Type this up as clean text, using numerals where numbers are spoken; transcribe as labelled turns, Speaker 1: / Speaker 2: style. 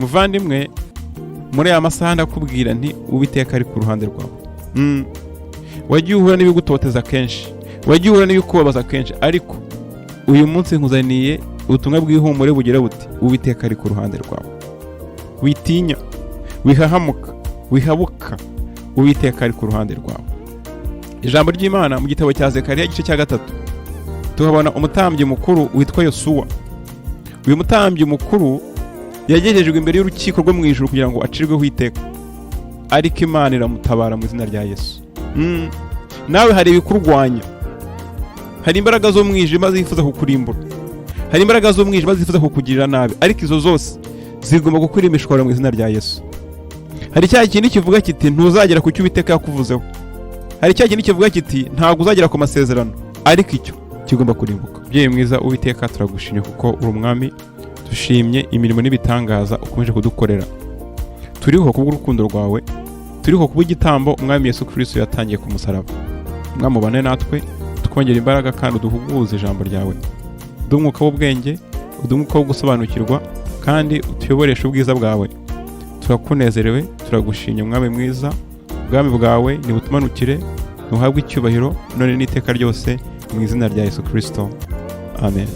Speaker 1: muvandimwe, muri aya masaha ndakubwira nti Uwiteka ari ku ruhande rwawe. Wagiye uhura n'ibigutoteza kenshi, wagiye uhura n'ibikubabaza kenshi, ariko uyu munsi nkuzaniye ubutumwa bw'ihumure bugira buti Uwiteka ari ku ruhande rwawe. Witinya, wihahamuka, wihabuka, Uwiteka ari ku ruhande rwawe. Ijambo ry'Imana mu gitabo cya Zekariya igice cya 3 tuhabona umutambyi mukuru witwa Yosuwa. Uyu mutambyi mukuru yagejejwe imbere y'urukiko rwo mu ijuru kugira ngo acirweho iteka, ariko Imana iramutabara mu izina rya Yesu. Nawe hari ibikurwanya, hari imbaraga zo mwijima zifuza kukurimbura, hari imbaraga zo mwijima zifuza kukugirira nabi, ariko izo zose zigomba gukura imishwaro mu izina rya Yesu. Hari cya kintu kivuga kiti ntuzagera ku cyo Uwiteka yakuvuzeho, hari cya kintu kivuga kiti ntabwo uzagera ku masezerano, ariko icyo kigomba kurimbuka. Byeyi mwiza, Uwiteka turagushimye kuko uri umwami. Dushimye imirimo n'ibitangaza ukomeje kudukorera. Turiho kubw'urukundo rwawe, turiho kubw'igitambo umwami Yesu Kristo yatangiye ku musaraba. Mwamubane natwe, twongera imbaraga kandi uduhuguze ijambo ryawe. Dumwuka w'ubwenge, udumwuka wo gusobanukirwa, kandi utuyoboreshe ubwiza bwawe. Turakunezerewe, turagushimye mwami mwiza. Ubwami bwawe nibutumanukire, nuhabwe icyubahiro none n'iteka ryose mu izina rya Yesu Kristo. Amen.